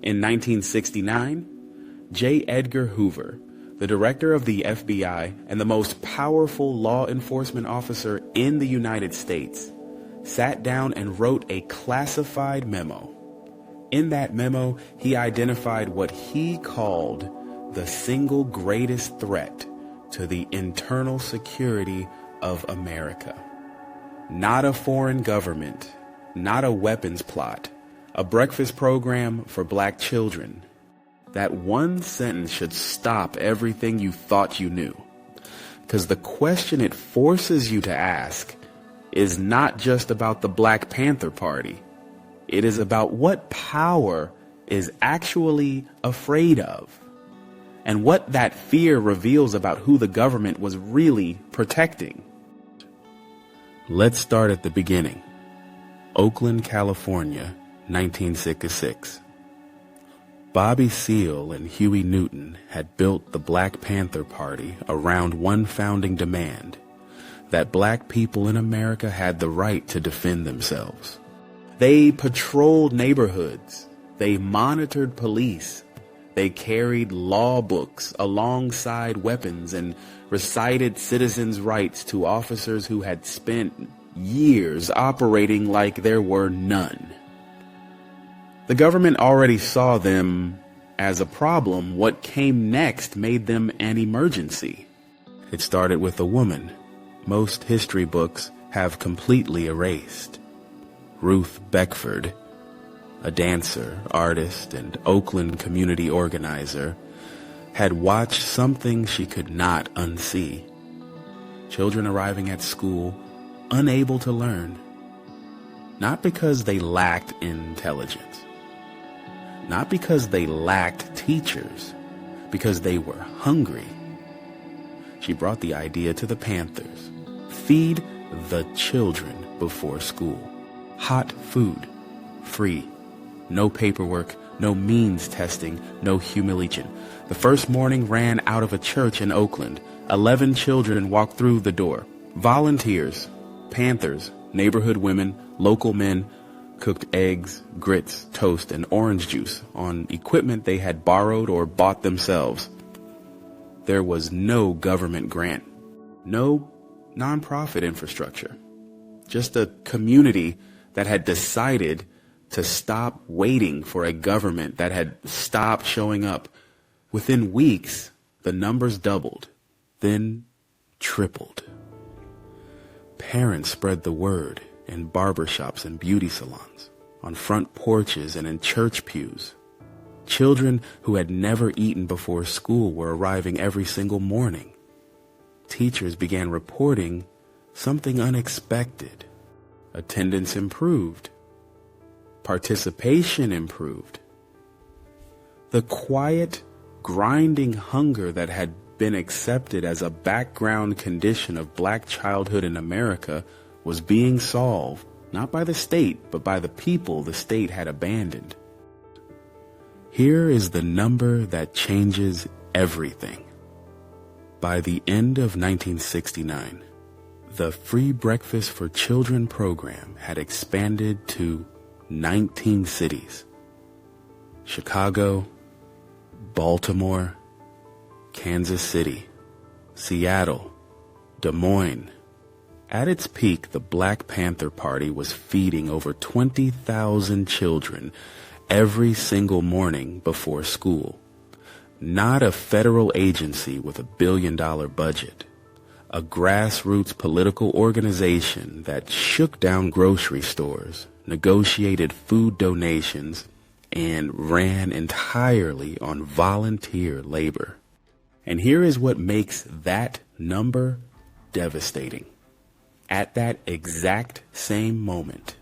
In 1969, J. Edgar Hoover, the director of the FBI and the most powerful law enforcement officer in the United States, sat down and wrote a classified memo. In that memo, he identified what he called the single greatest threat to the internal security of America. Not a foreign government, not a weapons plot, a breakfast program for black children. That one sentence should stop everything you thought you knew. Because the question it forces you to ask is not just about the Black Panther Party. It is about what power is actually afraid of, and what that fear reveals about who the government was really protecting. Let's start at the beginning. Oakland, California, 1966. Bobby Seale and Huey Newton had built the Black Panther Party around one founding demand: that black people in America had the right to defend themselves. They patrolled neighborhoods. They monitored police. They carried law books alongside weapons and recited citizens' rights to officers who had spent years operating like there were none. The government already saw them as a problem. What came next made them an emergency. It started with a woman most history books have completely erased. Ruth Beckford, a dancer, artist, and Oakland community organizer, had watched something she could not unsee. Children arriving at school, unable to learn, not because they lacked intelligence, not because they lacked teachers, because they were hungry. She brought the idea to the Panthers. Feed the children before school. Hot food, free. No paperwork, no means testing, no humiliation. The first morning ran out of a church in Oakland. 11 children walked through the door. Volunteers, Panthers, neighborhood women, local men, cooked eggs, grits, toast, and orange juice on equipment they had borrowed or bought themselves. There was no government grant, no nonprofit infrastructure, just a community that had decided to stop waiting for a government that had stopped showing up. Within weeks, the numbers doubled, then tripled. Parents spread the word in barbershops and beauty salons, on front porches and in church pews. Children who had never eaten before school were arriving every single morning. Teachers began reporting something unexpected. Attendance improved. Participation improved. The quiet, grinding hunger that had been accepted as a background condition of black childhood in America was being solved, not by the state, but by the people the state had abandoned. Here is the number that changes everything. By the end of 1969, the Free Breakfast for Children program had expanded to 19 cities. Chicago, Baltimore, Kansas City, Seattle, Des Moines. At its peak, the Black Panther Party was feeding over 20,000 children every single morning before school. Not a federal agency with $1 billion budget. A grassroots political organization that shook down grocery stores, negotiated food donations, and ran entirely on volunteer labor. And here is what makes that number devastating. At that exact same moment,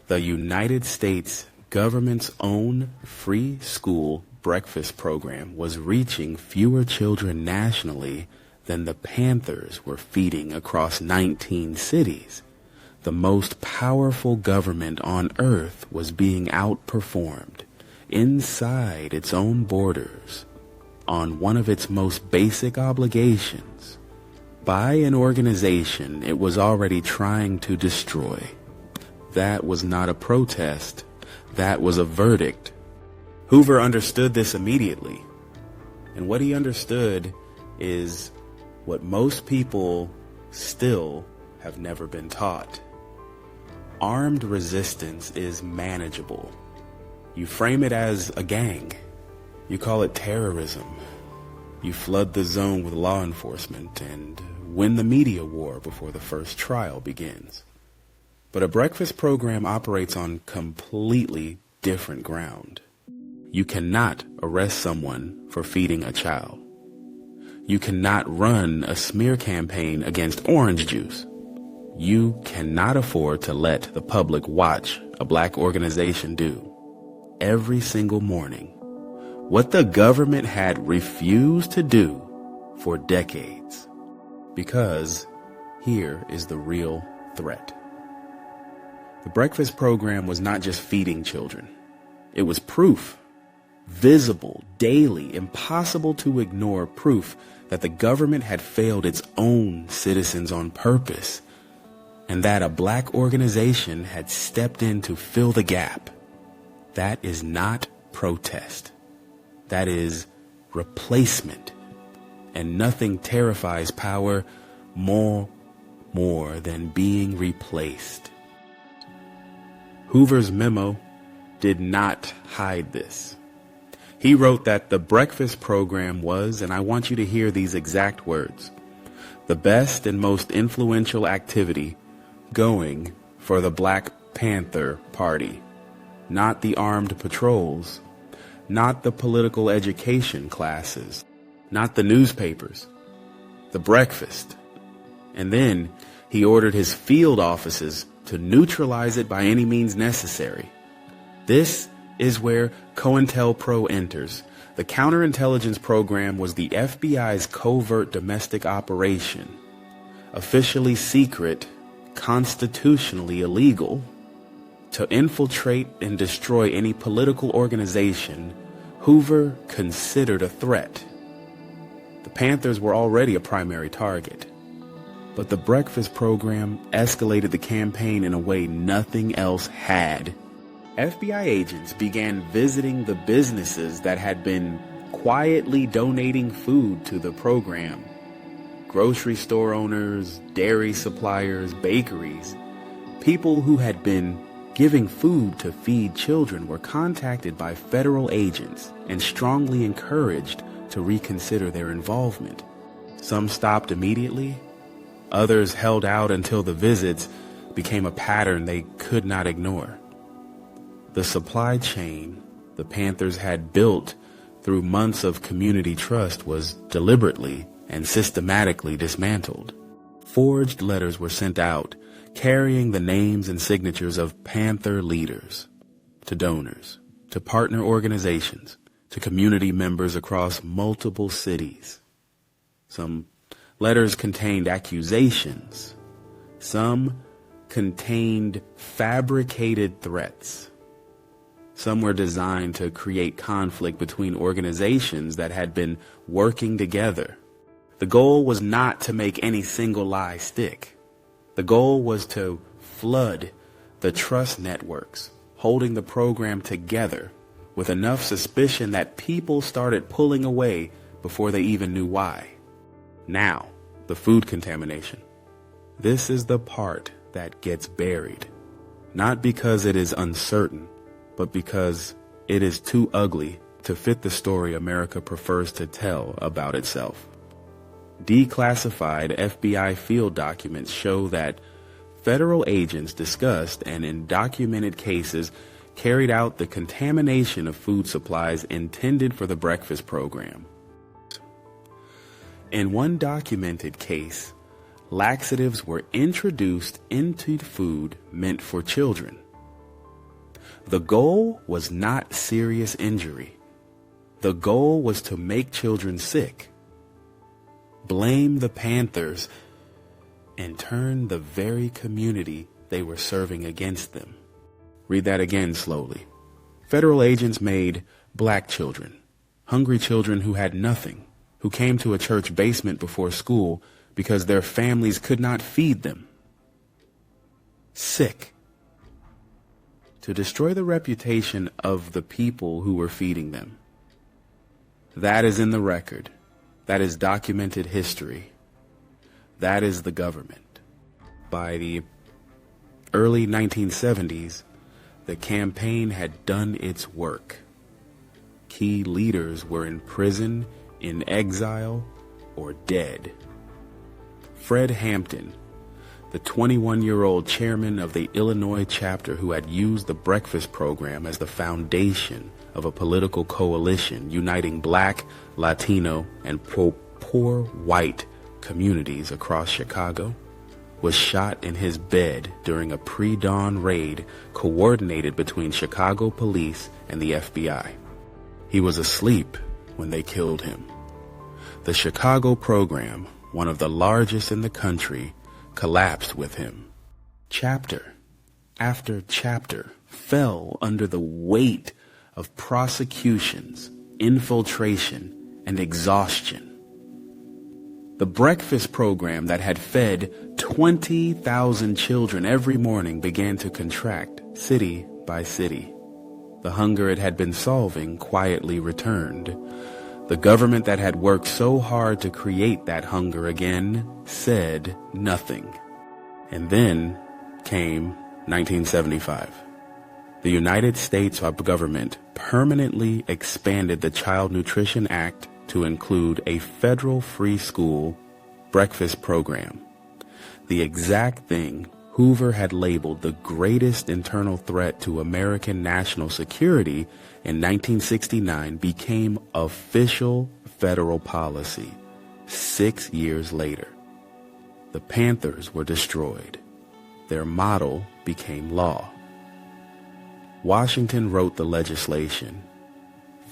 the United States government's own free school breakfast program was reaching fewer children nationally than the Panthers were feeding across 19 cities. The most powerful government on earth was being outperformed inside its own borders on one of its most basic obligations by an organization it was already trying to destroy. That was not a protest. That was a verdict. Hoover understood this immediately. And what he understood is what most people still have never been taught. Armed resistance is manageable. You frame it as a gang. You call it terrorism. You flood the zone with law enforcement and win the media war before the first trial begins. But a breakfast program operates on completely different ground. You cannot arrest someone for feeding a child. You cannot run a smear campaign against orange juice. You cannot afford to let the public watch a black organization do, every single morning, what the government had refused to do for decades. Because here is the real threat. The breakfast program was not just feeding children. It was proof, visible, daily, impossible to ignore proof that the government had failed its own citizens on purpose, and that a black organization had stepped in to fill the gap. That is not protest. That is replacement. And nothing terrifies power more than being replaced. Hoover's memo did not hide this. He wrote that the breakfast program was, and I want you to hear these exact words, the best and most influential activity going for the Black Panther Party, not the armed patrols, not the political education classes, not the newspapers, the breakfast. And then he ordered his field offices to neutralize it by any means necessary. This is where COINTELPRO enters. The counterintelligence program was the FBI's covert domestic operation, officially secret, constitutionally illegal, to infiltrate and destroy any political organization Hoover considered a threat. The Panthers were already a primary target, but the breakfast program escalated the campaign in a way nothing else had. FBI agents began visiting the businesses that had been quietly donating food to the program. Grocery store owners, dairy suppliers, bakeries. People who had been giving food to feed children were contacted by federal agents and strongly encouraged to reconsider their involvement. Some stopped immediately. Others held out until the visits became a pattern they could not ignore. The supply chain the Panthers had built through months of community trust was deliberately and systematically dismantled. Forged letters were sent out carrying the names and signatures of Panther leaders, to donors, to partner organizations, to community members across multiple cities. Some letters contained accusations. Some contained fabricated threats. Some were designed to create conflict between organizations that had been working together. The goal was not to make any single lie stick. The goal was to flood the trust networks, holding the program together with enough suspicion that people started pulling away before they even knew why. Now, the food contamination. This is the part that gets buried, not because it is uncertain, but because it is too ugly to fit the story America prefers to tell about itself. Declassified FBI field documents show that federal agents discussed and in documented cases carried out the contamination of food supplies intended for the breakfast program. In one documented case, laxatives were introduced into food meant for children. The goal was not serious injury. The goal was to make children sick, blame the Panthers, and turn the very community they were serving against them. Read that again slowly. Federal agents made black children, hungry children who had nothing, who came to a church basement before school because their families could not feed them, sick. to destroy the reputation of the people who were feeding them. That is in the record. That is documented history. That is the government. By the early 1970s, the campaign had done its work. Key leaders were in prison, in exile, or dead. Fred Hampton, the 21-year-old chairman of the Illinois chapter who had used the breakfast program as the foundation of a political coalition uniting Black, Latino, and poor white communities across Chicago, was shot in his bed during a pre-dawn raid coordinated between Chicago police and the FBI. He was asleep when they killed him. The Chicago program, one of the largest in the country, collapsed with him. Chapter after chapter fell under the weight of prosecutions, infiltration, and exhaustion. The breakfast program that had fed 20,000 children every morning began to contract city by city. The hunger it had been solving quietly returned. The government that had worked so hard to create that hunger again said nothing. And then came 1975. The United States government permanently expanded the Child Nutrition Act to include a federal free school breakfast program. The exact thing Hoover had labeled the greatest internal threat to American national security in 1969 became official federal policy 6 years later. The Panthers were destroyed. Their model became law. Washington wrote the legislation,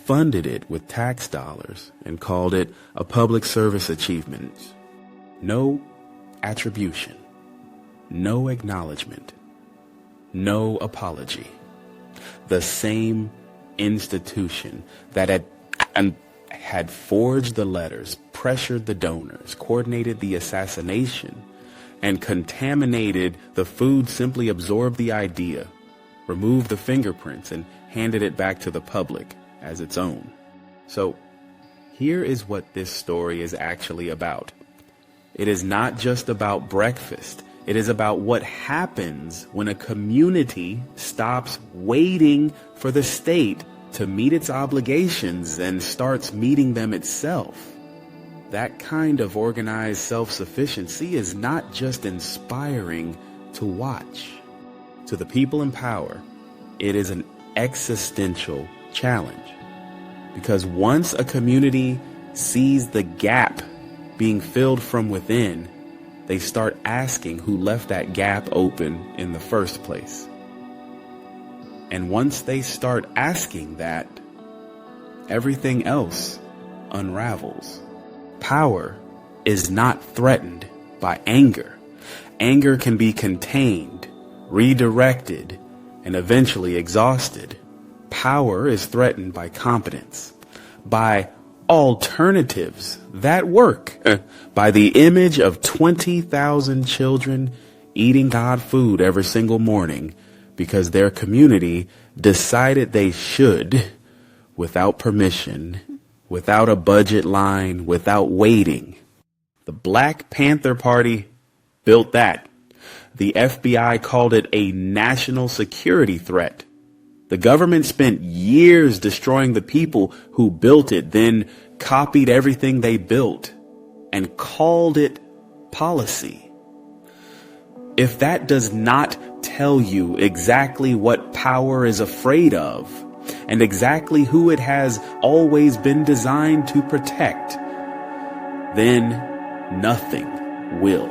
funded it with tax dollars, and called it a public service achievement. No attribution, no acknowledgement, no apology. The same institution that had forged the letters, pressured the donors, coordinated the assassination, and contaminated the food simply absorbed the idea, removed the fingerprints, and handed it back to the public as its own. So here is what this story is actually about. It is not just about breakfast. It is about what happens when a community stops waiting for the state to meet its obligations and starts meeting them itself. That kind of organized self-sufficiency is not just inspiring to watch. To the people in power, it is an existential challenge. Because once a community sees the gap being filled from within, they start asking who left that gap open in the first place. And once they start asking that, everything else unravels. Power is not threatened by anger. Anger can be contained, redirected, and eventually exhausted. Power is threatened by competence, by alternatives that work, by the image of 20,000 children eating God food every single morning because their community decided they should, without permission, without a budget line, without waiting. The Black Panther Party built that. The FBI called it a national security threat. The government spent years destroying the people who built it, then copied everything they built and called it policy. If that does not tell you exactly what power is afraid of and exactly who it has always been designed to protect, then nothing will.